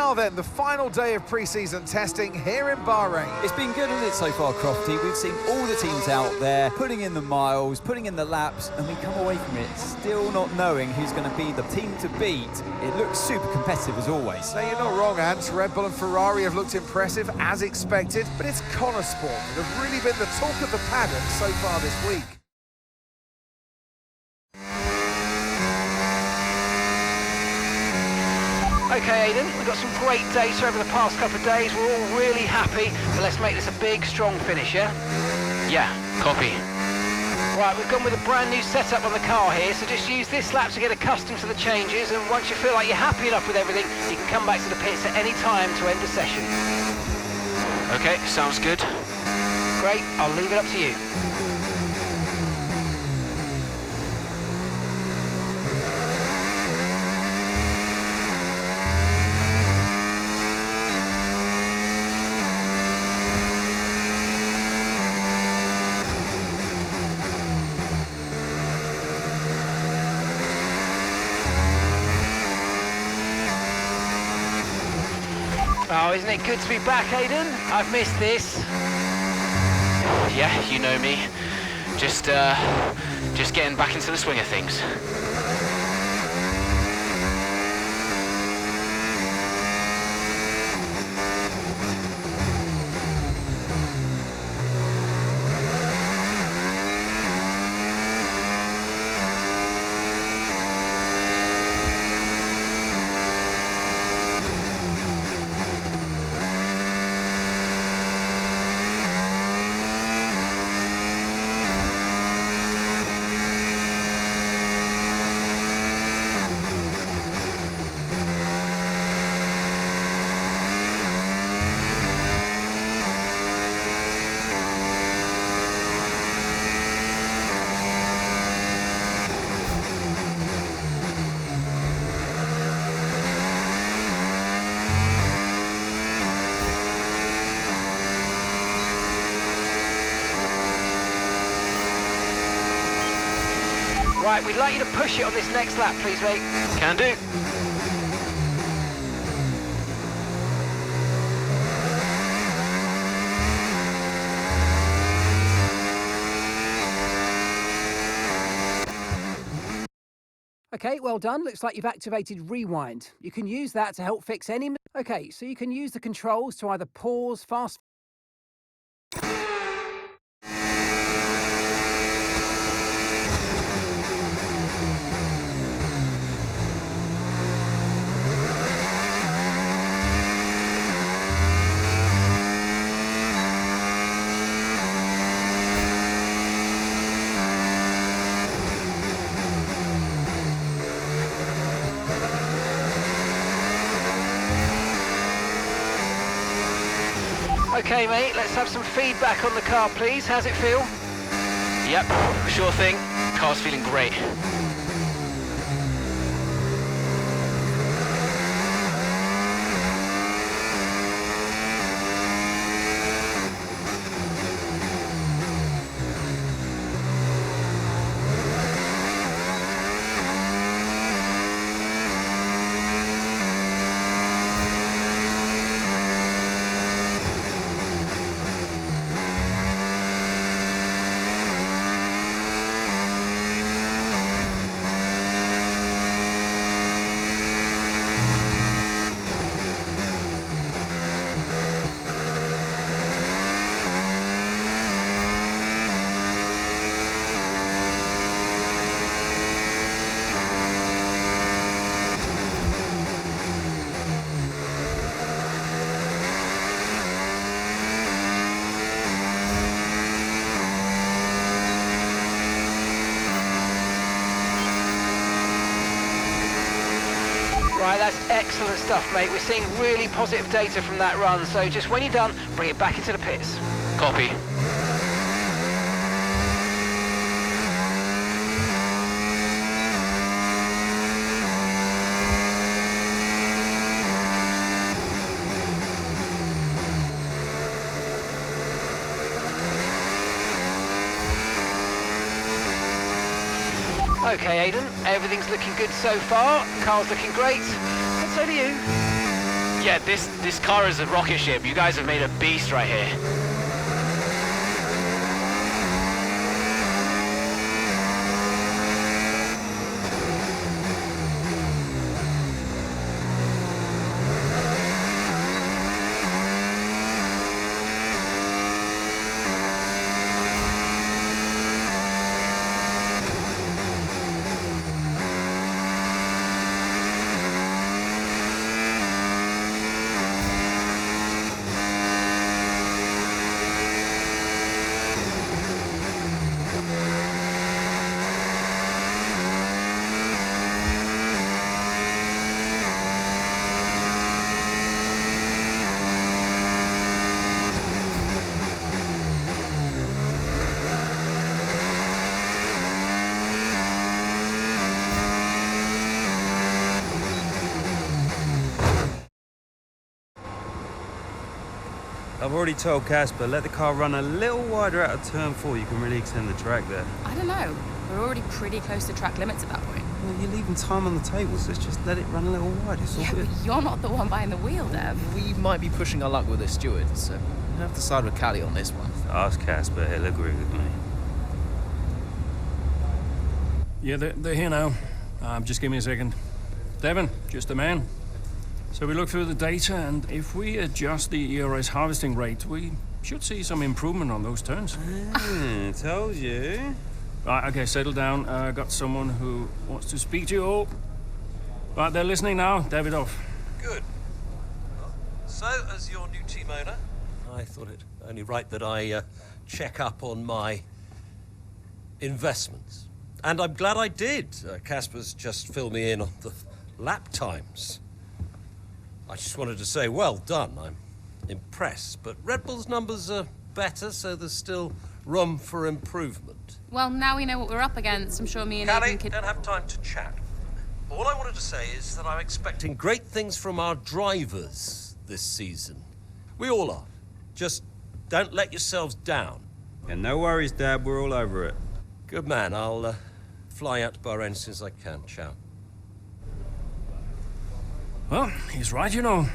Now then, the final day of pre-season testing here in Bahrain. It's been good, hasn't it, so far, Crofty? We've seen all the teams out there putting in the miles, putting in the laps, and we come away from it still not knowing who's going to be the team to beat. It looks super competitive as always. Now, you're not wrong, Ant. Red Bull and Ferrari have looked impressive as expected, but it's Connor Sport that have really been the talk of the paddock so far this week. Okay, Aidan, we've got some great data over the past couple of days. We're all really happy, but let's make this a big, strong finish, yeah? Yeah, copy. Right, we've gone with a brand new setup on the car here, so just use this lap to get accustomed to the changes, and once you feel like you're happy enough with everything, you can come back to the pits at any time to end the session. Okay, sounds good. Great, I'll leave it up to you. Oh, isn't it good to be back, Aidan? I've missed this. Yeah, you know me. Just getting back into the swing of things. Right, we'd like you to push it on this next lap, please, mate. Can do. Okay, well done. Looks like you've activated Rewind. You can use that to help fix any... Okay, so you can use the controls to either pause, fast... Okay, mate, let's have some feedback on the car, please. How's it feel? Yep, sure thing. Car's feeling great. Right, that's excellent stuff, mate. We're seeing really positive data from that run, so just when you're done, bring it back into the pits. Copy. Okay, Aidan, everything's looking good so far. Car's looking great. And so do you. Yeah, this car is a rocket ship. You guys have made a beast right here. I've already told Casper, let the car run a little wider out of turn 4. You can really extend the track there. I don't know. We're already pretty close to track limits at that point. Well, you're leaving time on the table, so let's just let it run a little wider. It's all Yeah, good. but you're not the one behind the wheel, Dev. We might be pushing our luck with this steward, so we'll have to side with Callie on this one. Ask Casper, he'll agree with me. Yeah, they're here now. Just give me a second. Devon, just a man. So we look through the data, and if we adjust the ERS harvesting rate, we should see some improvement on those turns. Told you. Right, okay, settle down. Got someone who wants to speak to you all. Right, they're listening now. Davidoff. Good. Well, so, as your new team owner, I thought it only right that I check up on my investments. And I'm glad I did. Casper's just filled me in on the lap times. I just wanted to say, well done. I'm impressed. But Red Bull's numbers are better, so there's still room for improvement. Well, now we know what we're up against. I'm sure me and Callie, Aidan could... don't have time to chat. All I wanted to say is that I'm expecting great things from our drivers this season. We all are. Just don't let yourselves down. Yeah, no worries, Dad. We're all over it. Good man. I'll fly out to Bahrain as soon as I can. Ciao. Well, he's right, you know.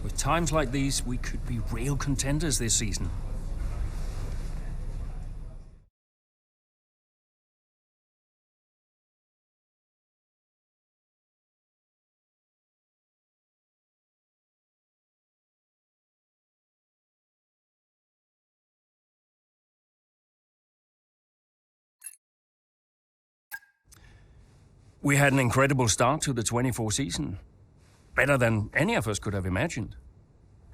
With times like these, we could be real contenders this season. We had an incredible start to the 24 season. Better than any of us could have imagined.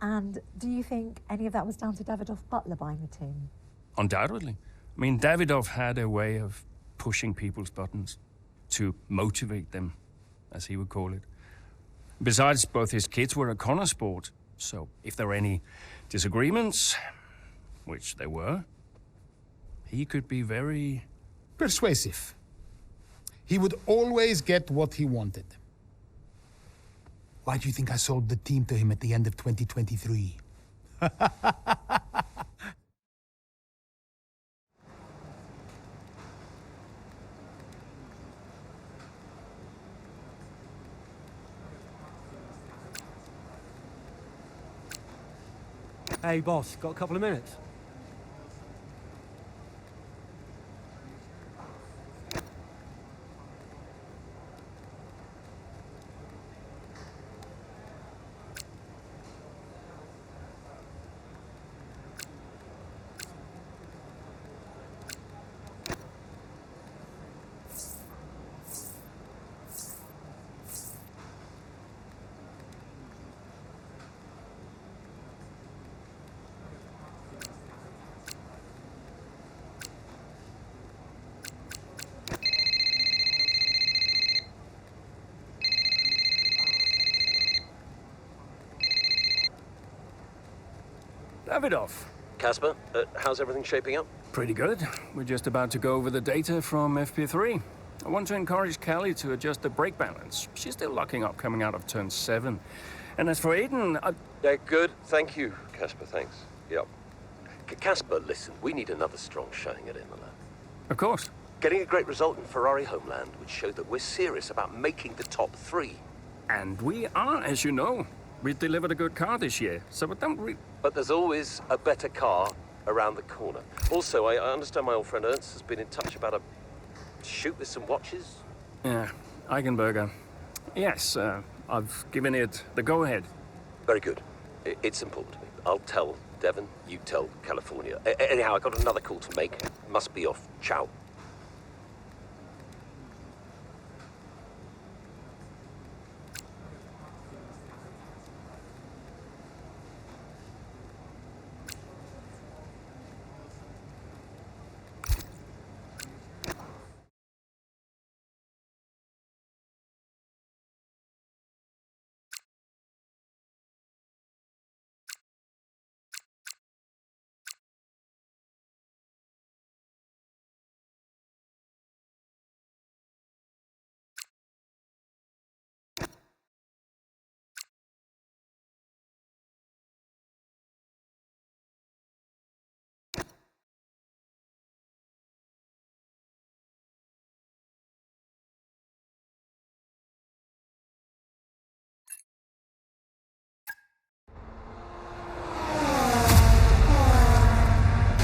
And do you think any of that was down to Davidoff Butler buying the team? Undoubtedly. I mean, Davidoff had a way of pushing people's buttons to motivate them, as he would call it. Besides, both his kids were a Connor sport, so if there were any disagreements, which there were, he could be very... persuasive. He would always get what he wanted. Why do you think I sold the team to him at the end of 2023? Hey, boss, got a couple of minutes? Davidoff. Casper, how's everything shaping up? Pretty good. We're just about to go over the data from FP3. I want to encourage Callie to adjust the brake balance. She's still locking up coming out of turn 7. And as for Aidan, Yeah, good. Thank you, Casper. Thanks. Yep. Casper, listen, we need another strong showing at Imola. Of course. Getting a great result in Ferrari homeland would show that we're serious about making the top 3. And we are, as you know. We delivered a good car this year, so But there's always a better car around the corner. Also, I understand my old friend Ernst has been in touch about a shoot with some watches. Yeah, Eigenberger. Yes, I've given it the go-ahead. Very good. It's important to me. I'll tell Devon, you tell California. Anyhow, I got another call to make. Must be off. Ciao.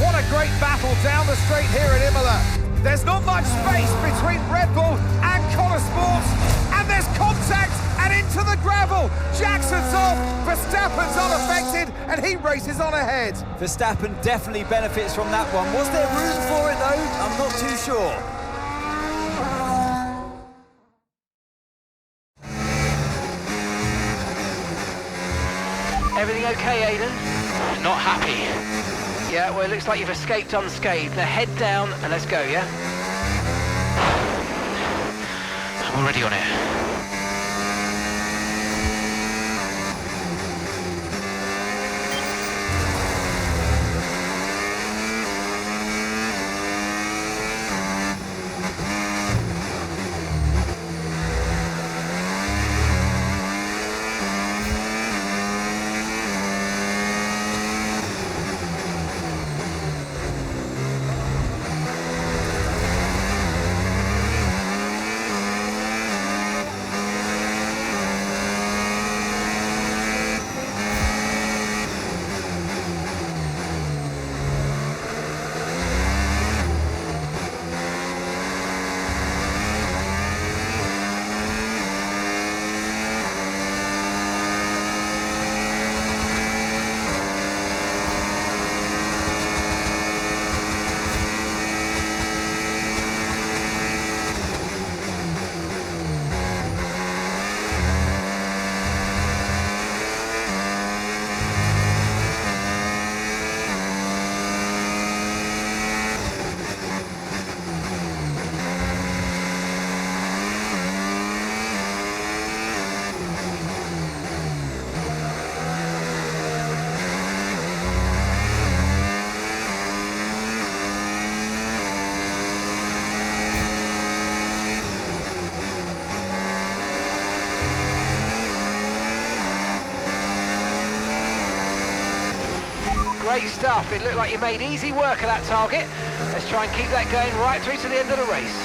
What a great battle down the straight here at Imola. There's not much space between Red Bull and Connor Sports, and there's contact and into the gravel. Jackson's off, Verstappen's unaffected, and he races on ahead. Verstappen definitely benefits from that one. Was there room for it though? I'm not too sure. Everything okay, Aidan? Not happy. Yeah, well, it looks like you've escaped unscathed. Now head down and let's go, yeah? I'm already on it. Great stuff. It looked like you made easy work of that target. Let's try and keep that going right through to the end of the race.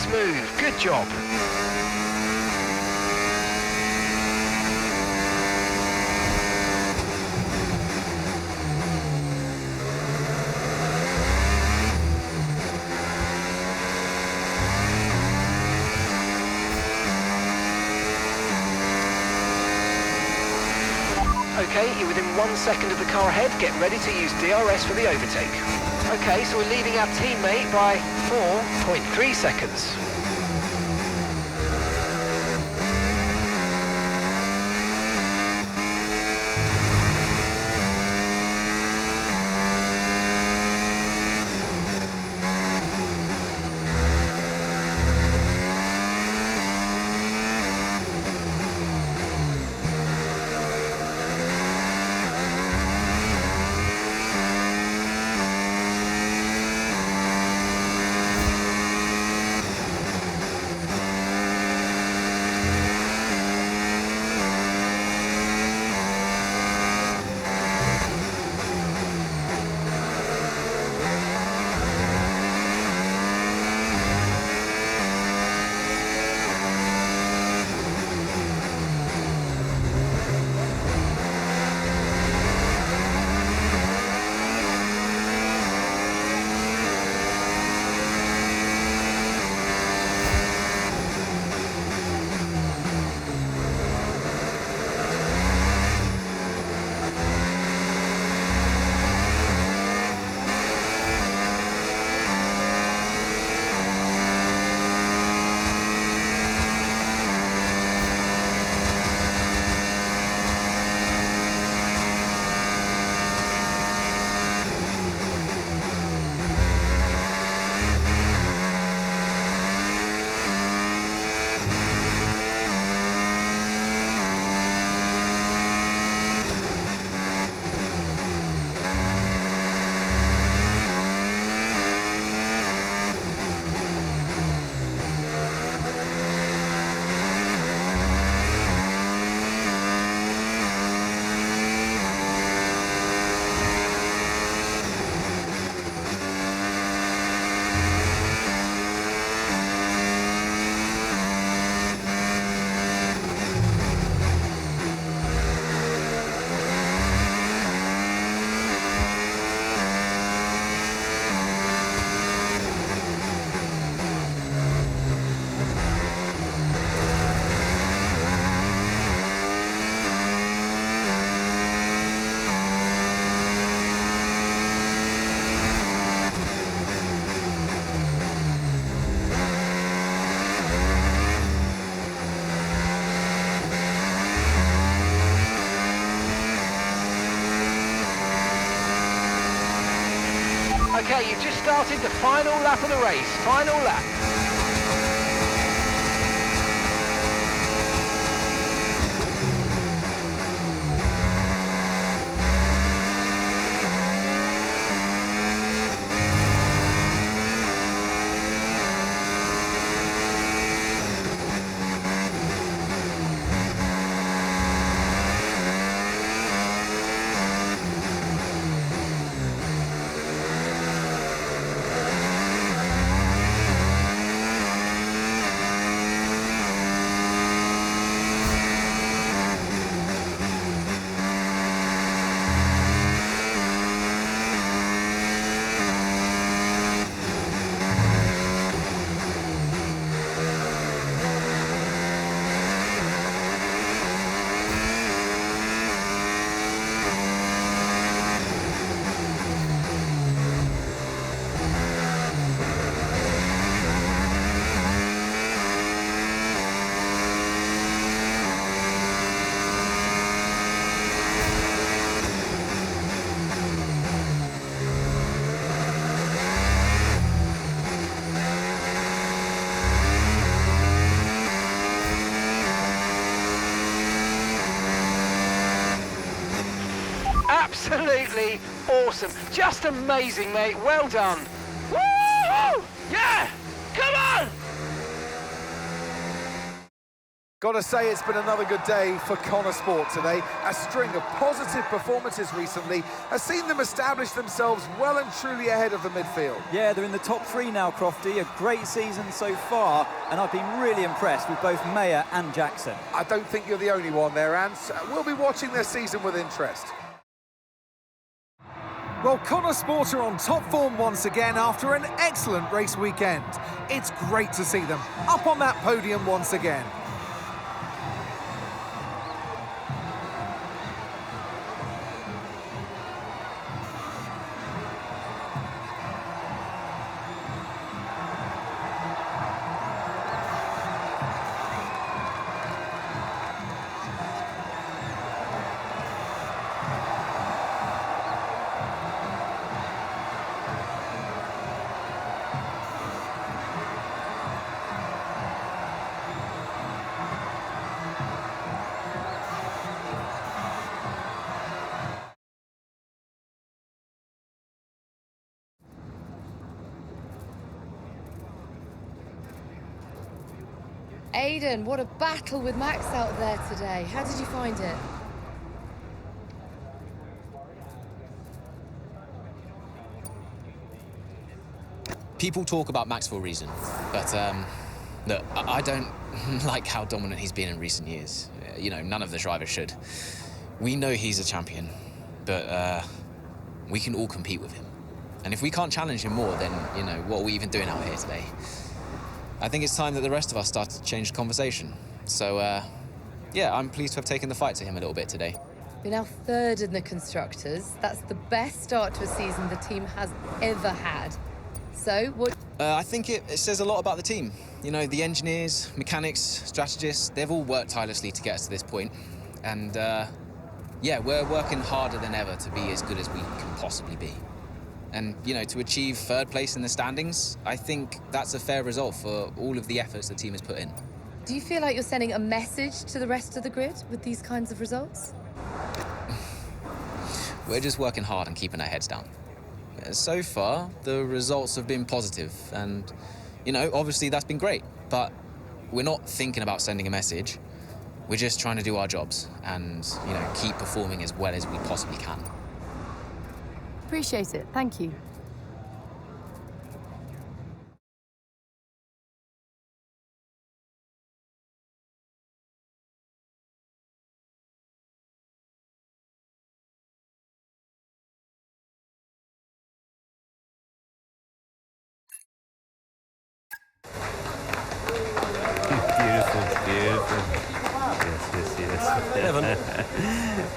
smooth. Good job. Okay, you're within 1 second of the car ahead. Get ready to use DRS for the overtake. Okay, so we're leaving our teammate by 4.3 seconds. Okay, you've just started the final lap of the race. Final lap. Absolutely awesome. Just amazing, mate. Well done. Woo! Yeah! Come on! Got to say, it's been another good day for Connor Sport today. A string of positive performances recently has seen them establish themselves well and truly ahead of the midfield. Yeah, they're in the top 3 now, Crofty. A great season so far, and I've been really impressed with both Mayer and Jackson. I don't think you're the only one there, Ants. We'll be watching their season with interest. Well, Connor Sport are on top form once again after an excellent race weekend. It's great to see them up on that podium once again. Aidan, what a battle with Max out there today. How did you find it? People talk about Max for a reason, but look, I don't like how dominant he's been in recent years. You know, none of the drivers should. We know he's a champion, but we can all compete with him. And if we can't challenge him more, then, you know, what are we even doing out here today? I think it's time that the rest of us start to change the conversation. So, yeah, I'm pleased to have taken the fight to him a little bit today. You're now 3rd in the Constructors. That's the best start to a season the team has ever had. So, what... I think it says a lot about the team. You know, the engineers, mechanics, strategists, they've all worked tirelessly to get us to this point. And, yeah, we're working harder than ever to be as good as we can possibly be. And, you know, to achieve 3rd place in the standings, I think that's a fair result for all of the efforts the team has put in. Do you feel like you're sending a message to the rest of the grid with these kinds of results? We're just working hard and keeping our heads down. So far, the results have been positive, and, you know, obviously that's been great, but we're not thinking about sending a message. We're just trying to do our jobs and, you know, keep performing as well as we possibly can. Appreciate it. Thank you. Beautiful. Yes. Evan.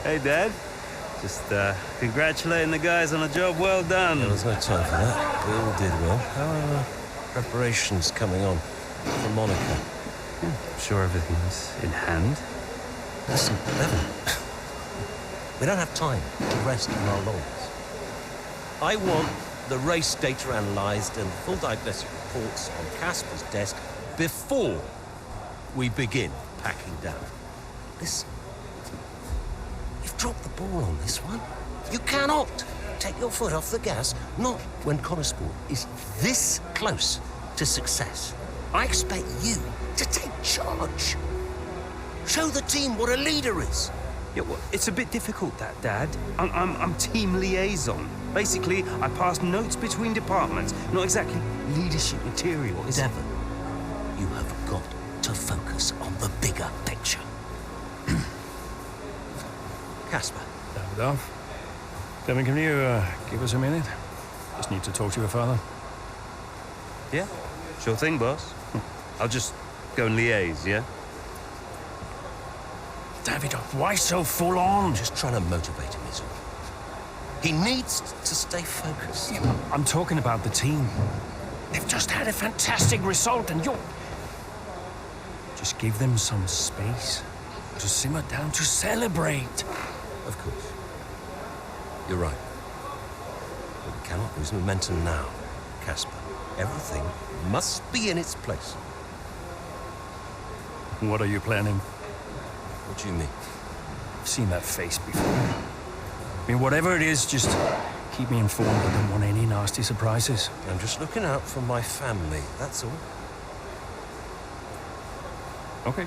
Hey, Dad. Just congratulating the guys on a job well done. There was no time for that. We all did well. How are preparations coming on for Monaco? I'm sure everything's in hand. Listen, Evan. We don't have time to rest on our laurels. I want the race data analysed and full diagnostic reports on Casper's desk before we begin packing down. Listen. You've dropped the ball on this one. You cannot take your foot off the gas, not when Connor Sport is this close to success. I expect you to take charge. Show the team what a leader is. Yeah, well, it's a bit difficult, that, Dad. I'm team liaison. Basically, I pass notes between departments, not exactly leadership material. Devon, you have got to focus on the bigger picture. Casper. Davidoff. Devin, can you give us a minute? Just need to talk to your father. Yeah, sure thing, boss. I'll just go and liaise, yeah? Davidoff, why so full on? Just trying to motivate him, is all. He needs to stay focused. Yeah, I'm talking about the team. They've just had a fantastic result, and you're... Just give them some space to simmer down, to celebrate. Of course. You're right. But we cannot lose momentum now, Casper. Everything must be in its place. What are you planning? What do you mean? I've seen that face before. I mean, whatever it is, just keep me informed. I don't want any nasty surprises. I'm just looking out for my family, that's all. Okay.